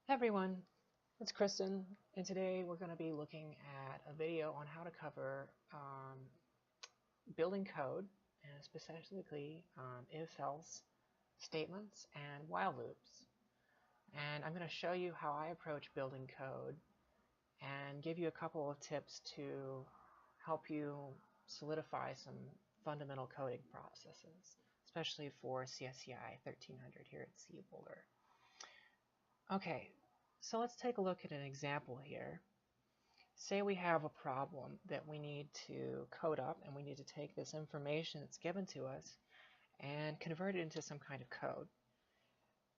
Hey everyone, it's Kristen, and today we're going to be looking at a video on how to cover building code, and specifically if-else statements and while loops. And I'm going to show you how I approach building code and give you a couple of tips to help you solidify some fundamental coding processes, especially for CSCI1300 here at C Boulder. Okay, so let's take a look at an example here. Say we have a problem that we need to code up, and we need to take this information that's given to us and convert it into some kind of code.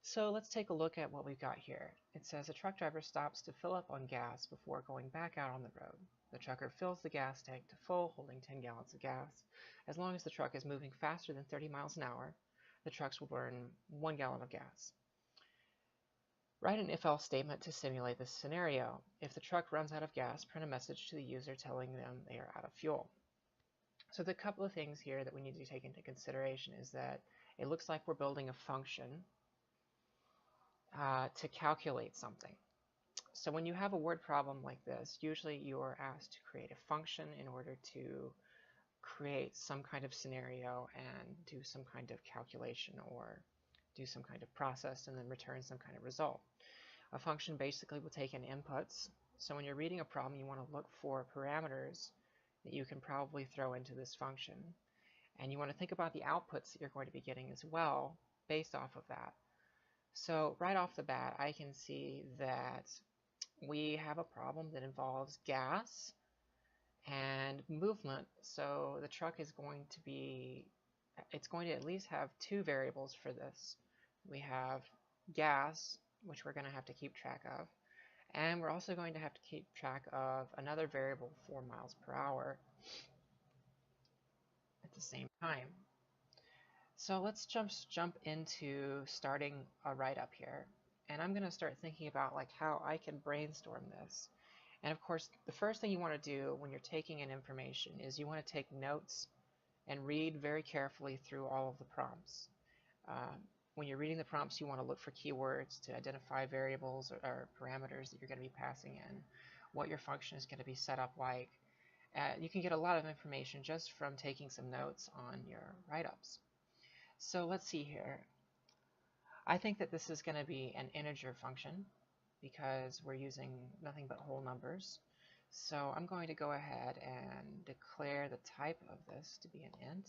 So let's take a look at what we've got here. It says a truck driver stops to fill up on gas before going back out on the road. The trucker fills the gas tank to full, holding 10 gallons of gas. As long as the truck is moving faster than 30 miles an hour, the trucks will burn 1 gallon of gas. Write an if-else statement to simulate this scenario. If the truck runs out of gas, print a message to the user telling them they are out of fuel. So the couple of things here that we need to take into consideration is that it looks like we're building a function to calculate something. So when you have a word problem like this, usually you are asked to create a function in order to create some kind of scenario and do some kind of calculation or do some kind of process and then return some kind of result. A function basically will take in inputs. So when you're reading a problem, you want to look for parameters that you can probably throw into this function. And you want to think about the outputs that you're going to be getting as well based off of that. So right off the bat, I can see that we have a problem that involves gas and movement. So the truck is going to be, it's going to at least have two variables for this. We have gas, which we're going to have to keep track of, and we're also going to have to keep track of another variable, 4 miles per hour, at the same time. So let's jump into starting a write-up here, and I'm going to start thinking about like how I can brainstorm this. And of course, the first thing you want to do when you're taking in information is you want to take notes and read very carefully through all of the prompts. When you're reading the prompts, you want to look for keywords to identify variables or parameters that you're going to be passing in, what your function is going to be set up like. You can get a lot of information just from taking some notes on your write-ups. So let's see here. I think that this is going to be an integer function because we're using nothing but whole numbers. So I'm going to go ahead and declare the type of this to be an int.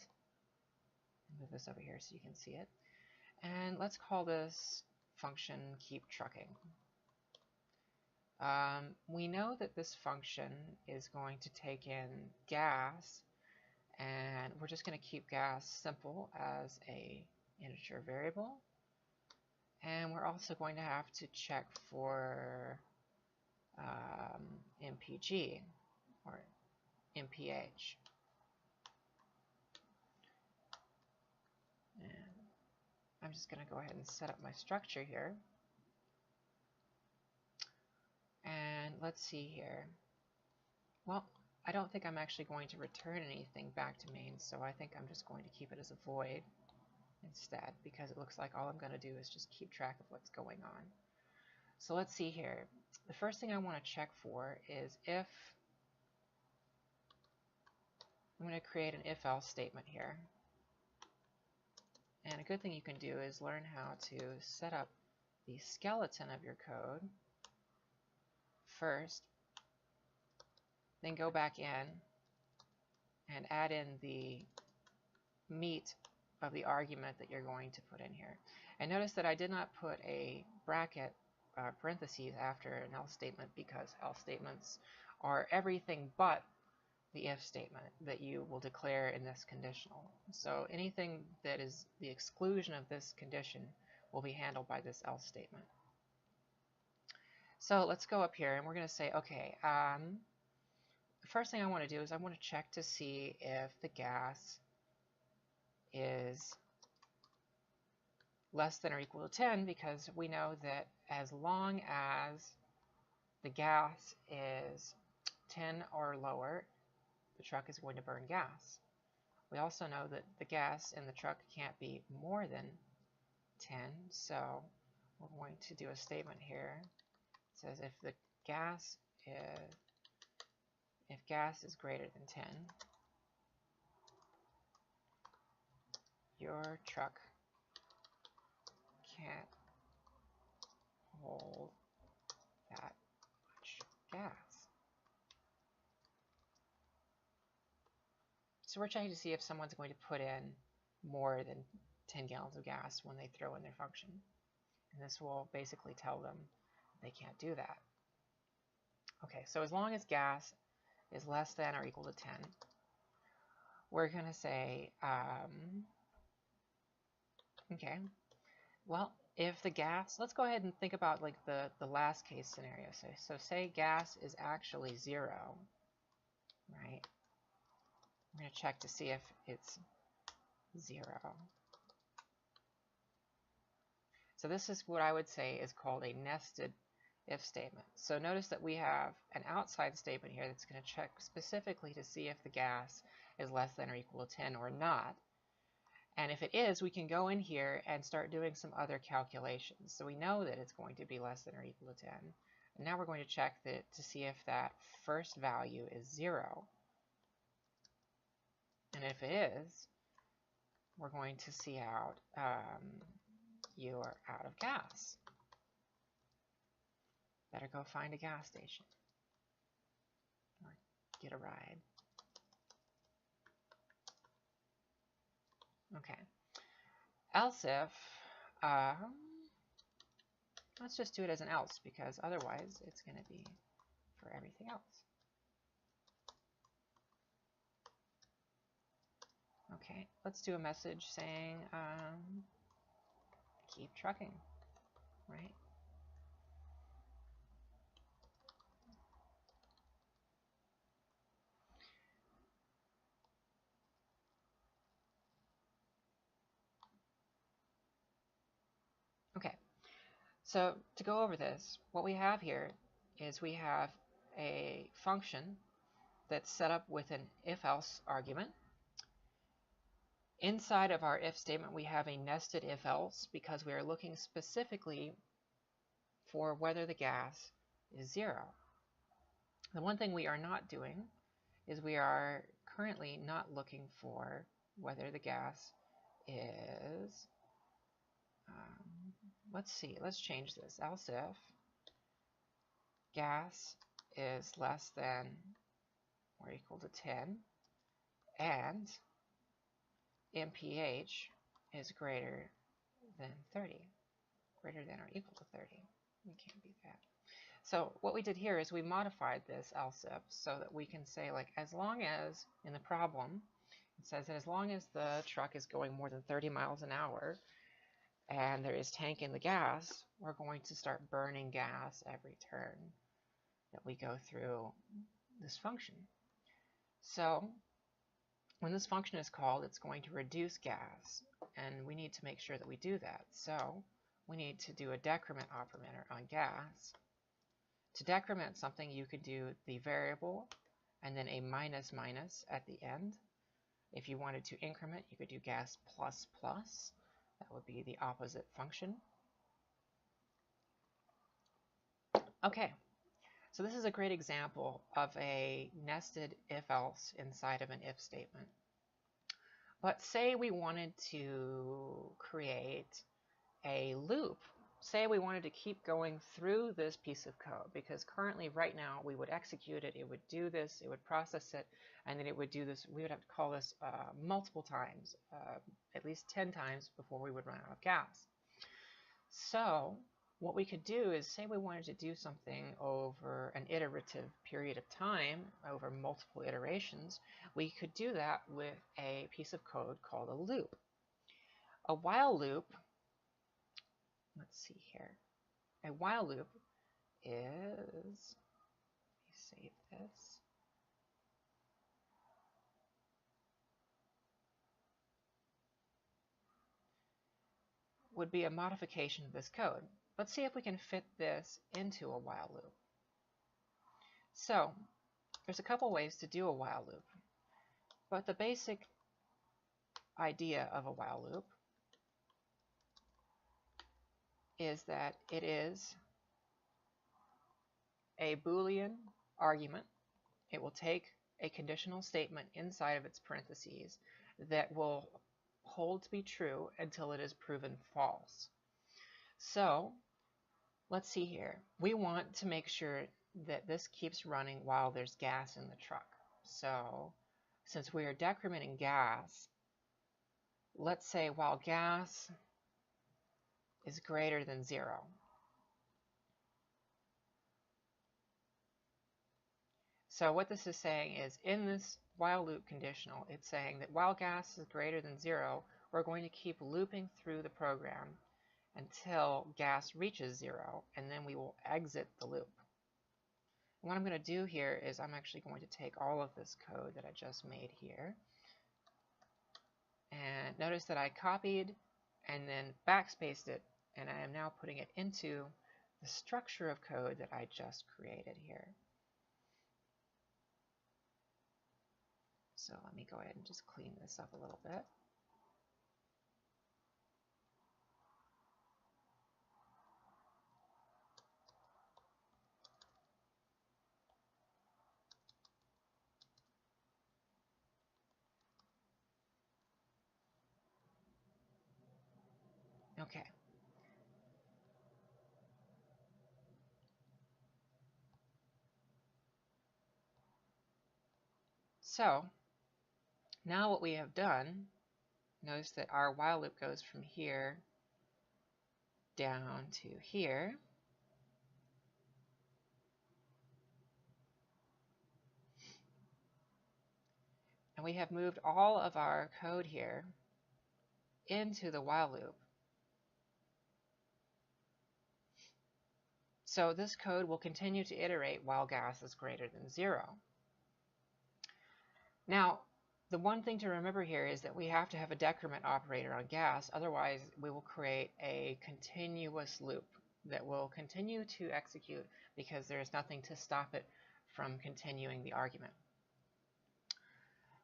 Move this over here so you can see it. And let's call this function keep trucking. We know that this function is going to take in gas, and we're just going to keep gas simple as a integer variable. And we're also going to have to check for MPG or MPH. And I'm just going to go ahead and set up my structure here. And let's see here. Well, I don't think I'm actually going to return anything back to main, so I think I'm just going to keep it as a void instead, because it looks like all I'm going to do is just keep track of what's going on. So let's see here. The first thing I want to check for is if I'm going to create an if-else statement here. And a good thing you can do is learn how to set up the skeleton of your code first, then go back in and add in the meat of the argument that you're going to put in here. And notice that I did not put a bracket parentheses after an else statement, because else statements are everything but the if statement that you will declare in this conditional. So anything that is the exclusion of this condition will be handled by this else statement. So let's go up here and we're going to say, okay, the first thing I want to do is I want to check to see if the gas is less than or equal to 10, because we know that as long as the gas is 10 or lower, the truck is going to burn gas. We also know that the gas in the truck can't be more than 10, so we're going to do a statement here says if gas is greater than 10, your truck can't hold that much gas. So we're checking to see if someone's going to put in more than 10 gallons of gas when they throw in their function. And this will basically tell them they can't do that. Okay, so as long as gas is less than or equal to 10, we're going to say, okay, well, if the gas, let's go ahead and think about like the last case scenario. So say gas is actually 0, right? I'm going to check to see if it's 0. So this is what I would say is called a nested if statement. So notice that we have an outside statement here that's going to check specifically to see if the gas is less than or equal to 10 or not. And if it is, we can go in here and start doing some other calculations. So we know that it's going to be less than or equal to 10. And now we're going to check that to see if that first value is 0. And if it is, we're going to see out you're out of gas. Better go find a gas station or get a ride. Okay. Else if, let's just do it as an else because otherwise it's going to be for everything else. Okay, let's do a message saying keep trucking, right? Okay, so to go over this, what we have here is we have a function that's set up with an if-else argument. Inside of our if statement, we have a nested if-else because we are looking specifically for whether the gas is 0. The one thing we are not doing is we are currently not looking for whether the gas is, let's see, let's change this. Else if gas is less than or equal to 10 and MPH is greater than 30, greater than or equal to 30. We can't beat that. So what we did here is we modified this else if so that we can say, like, as long as, in the problem, it says that as long as the truck is going more than 30 miles an hour and there is tank in the gas, we're going to start burning gas every turn that we go through this function. So when this function is called, it's going to reduce gas, and we need to make sure that we do that. So we need to do a decrement operator on gas. To decrement something, you could do the variable and then a minus minus at the end. If you wanted to increment, you could do gas plus plus. That would be the opposite function. Okay, so this is a great example of a nested if-else inside of an if statement. But say we wanted to create a loop. Say we wanted to keep going through this piece of code, because currently right now we would execute it, it would do this, it would process it, and then it would do this. We would have to call this multiple times, at least 10 times before we would run out of gas. So what we could do is, say we wanted to do something over an iterative period of time, over multiple iterations, we could do that with a piece of code called a loop. A while loop, let's see here, a while loop is, let me save this, would be a modification of this code. Let's see if we can fit this into a while loop. So there's a couple ways to do a while loop, but the basic idea of a while loop is that it is a Boolean argument. It will take a conditional statement inside of its parentheses that will hold to be true until it is proven false. So let's see here. We want to make sure that this keeps running while there's gas in the truck. So since we are decrementing gas, let's say while gas is greater than 0. So what this is saying is, in this while loop conditional, it's saying that while gas is greater than 0, we're going to keep looping through the program until gas reaches 0, and then we will exit the loop. And what I'm going to do here is I'm actually going to take all of this code that I just made here, and notice that I copied and then backspaced it, and I am now putting it into the structure of code that I just created here. So let me go ahead and just clean this up a little bit. Okay. So now what we have done, notice that our while loop goes from here down to here. And we have moved all of our code here into the while loop. So this code will continue to iterate while gas is greater than 0. Now, the one thing to remember here is that we have to have a decrement operator on gas, otherwise we will create a continuous loop that will continue to execute because there is nothing to stop it from continuing the argument.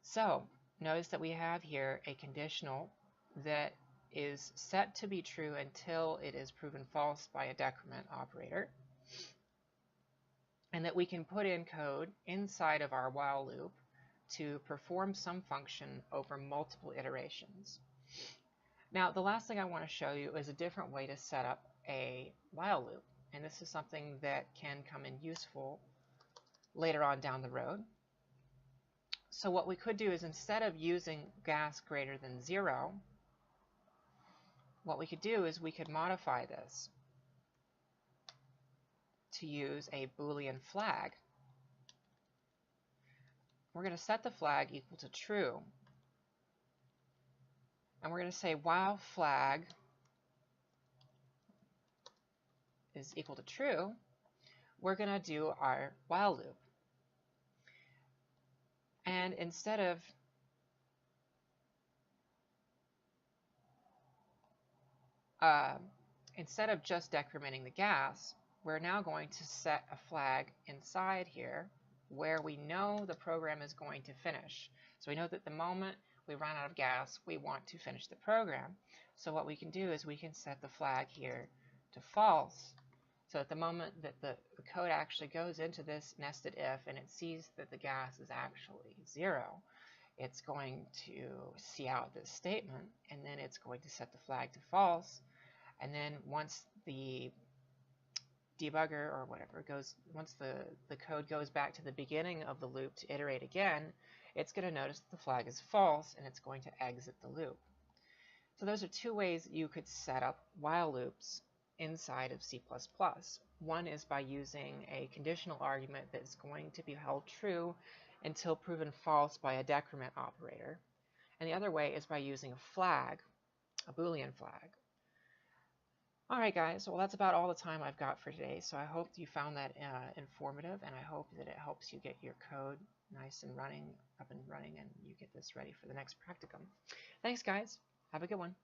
So notice that we have here a conditional that is set to be true until it is proven false by a decrement operator, and that we can put in code inside of our while loop to perform some function over multiple iterations. Now, the last thing I want to show you is a different way to set up a while loop, and this is something that can come in useful later on down the road. So what we could do is, instead of using gas greater than 0, what we could do is we could modify this to use a Boolean flag. We're going to set the flag equal to true, and we're going to say while flag is equal to true, we're going to do our while loop. And instead of just decrementing the gas, we're now going to set a flag inside here where we know the program is going to finish. So we know that the moment we run out of gas, we want to finish the program. So what we can do is we can set the flag here to false. So at the moment that the code actually goes into this nested if and it sees that the gas is actually 0, it's going to see out this statement, and then it's going to set the flag to false. And then once the debugger or whatever once the code goes back to the beginning of the loop to iterate again, it's going to notice that the flag is false and it's going to exit the loop. So those are two ways you could set up while loops inside of C++. One is by using a conditional argument that's going to be held true until proven false by a decrement operator. And the other way is by using a flag, a Boolean flag. Alright guys, well that's about all the time I've got for today, so I hope you found that informative, and I hope that it helps you get your code nice and up and running, and you get this ready for the next practicum. Thanks guys, have a good one.